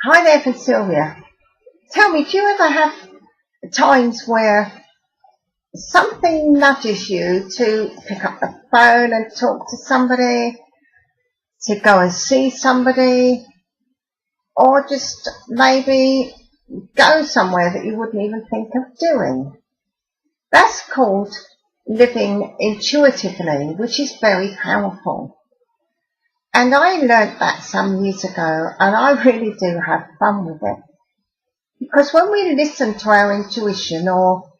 Hi there, for Sylvia. Tell me, do you ever have times where something nudges you to pick up the phone and talk to somebody, to go and see somebody, or just maybe go somewhere that you wouldn't even think of doing? That's called living intuitively, which is very powerful. And I learnt that some years ago, and I really do have fun with it. Because when we listen to our intuition, or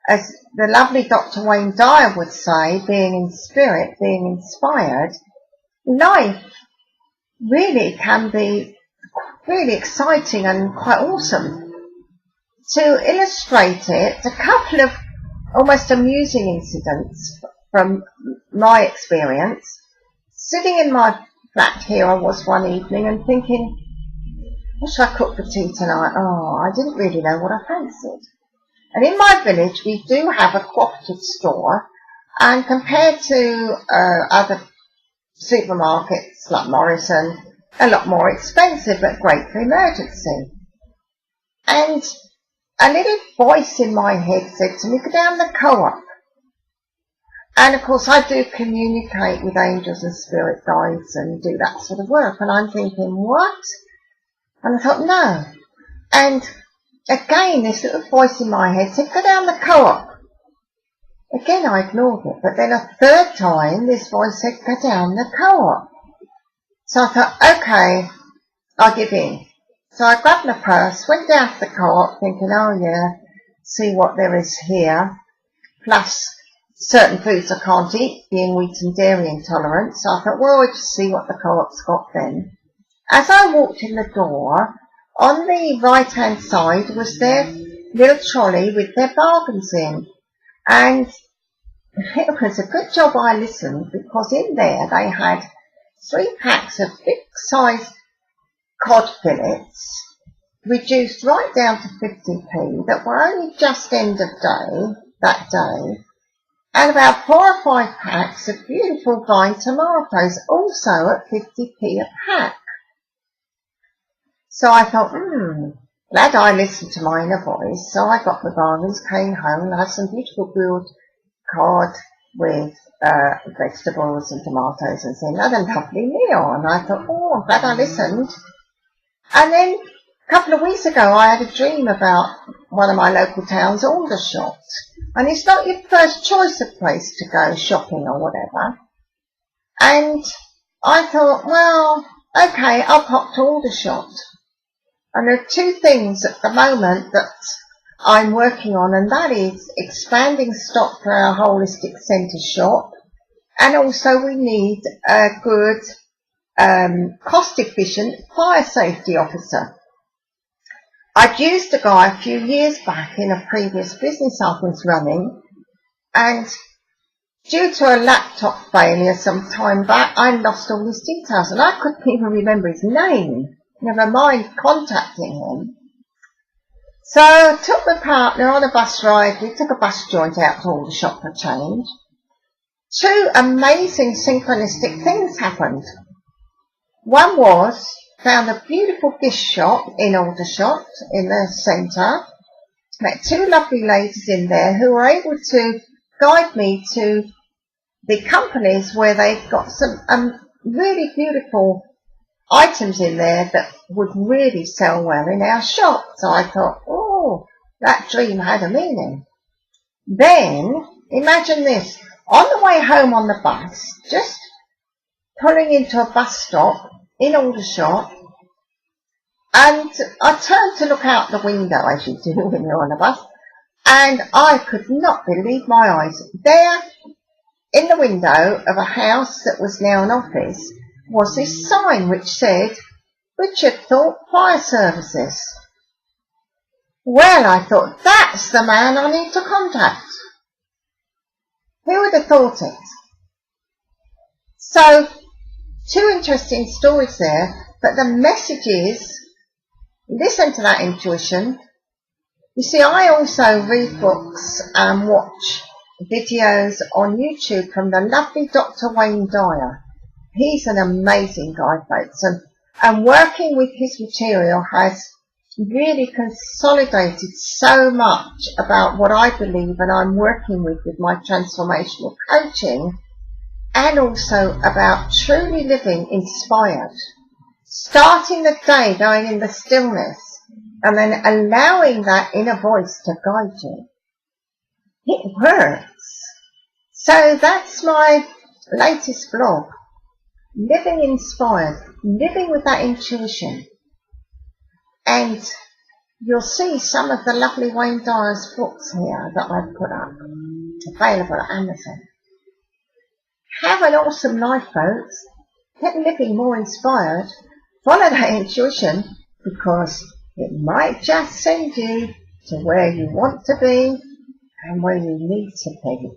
as the lovely Dr Wayne Dyer would say, being in spirit, being inspired, life really can be really exciting and quite awesome. To illustrate it, a couple of almost amusing incidents from my experience. Sitting in my flat here, I was one evening and thinking, what should I cook for tea tonight? Oh, I didn't really know what I fancied. And in my village, we do have a cooperative store, and compared to other supermarkets like Morrison, a lot more expensive but great for emergency. And a little voice in my head said to me, go down the co-op. And of course I do communicate with angels and spirit guides and do that sort of work. And I'm thinking, what? And I thought, no. And again, this little voice in my head said, go down the co-op. Again, I ignored it. But then a third time, this voice said, go down the co-op. So I thought, okay, I'll give in. So I grabbed my purse, went down to the co-op, thinking, oh yeah, see what there is here. Plus certain foods I can't eat, being wheat and dairy intolerant. So I thought, well, I'll just see what the co-op's got then. As I walked in the door, on the right-hand side was their little trolley with their bargains in. And it was a good job I listened, because in there they had 3 packs of big-sized cod fillets, reduced right down to 50p, that were only just end of day, that day, and about 4 or 5 packs of beautiful vine tomatoes, also at 50p a pack. So I thought, glad I listened to my inner voice. So I got the bargains, came home, and had some beautiful grilled cod with vegetables and tomatoes and things. I had a lovely meal, and I thought, oh, I'm glad I listened. And then a couple of weeks ago, I had a dream about one of my local towns, Aldershot. And it's not your first choice of place to go shopping or whatever. And I thought, well, okay, I'll pop to Aldershot. And there are 2 things at the moment that I'm working on, and that is expanding stock for our holistic centre shop. And also we need a good, cost-efficient fire safety officer. I'd used a guy a few years back in a previous business I was running, and due to a laptop failure some time back, I lost all his details, and I couldn't even remember his name, never mind contacting him. So I took my partner on a bus ride. We took a bus joint out to Aldershot for a change. 2 amazing synchronistic things happened. One was, found a beautiful gift shop in Aldershot, in the centre. Met 2 lovely ladies in there who were able to guide me to the companies where they've got some really beautiful items in there that would really sell well in our shop. So I thought, oh, that dream had a meaning. Then, imagine this, on the way home on the bus, just pulling into a bus stop in Aldershot, and I turned to look out the window, as you do when you're on a bus, and I could not believe my eyes. There, in the window of a house that was now an office, was this sign which said, Richard Thorpe Fire Services. Well, I thought, that's the man I need to contact. Who would have thought it? So, 2 interesting stories there, but the message is, listen to that intuition. You see, I also read books and watch videos on YouTube from the lovely Dr Wayne Dyer. He's an amazing guy, folks, and And working with his material has really consolidated so much about what I believe and I'm working with my transformational coaching, and also about truly living inspired. Starting the day going in the stillness and then allowing that inner voice to guide you. It works. So that's my latest blog. Living inspired, living with that intuition. And you'll see some of the lovely Wayne Dyer's books here that I've put up, available at Amazon. Have an awesome life, folks. Get living more inspired. Follow that intuition, because it might just send you to where you want to be and where you need to be.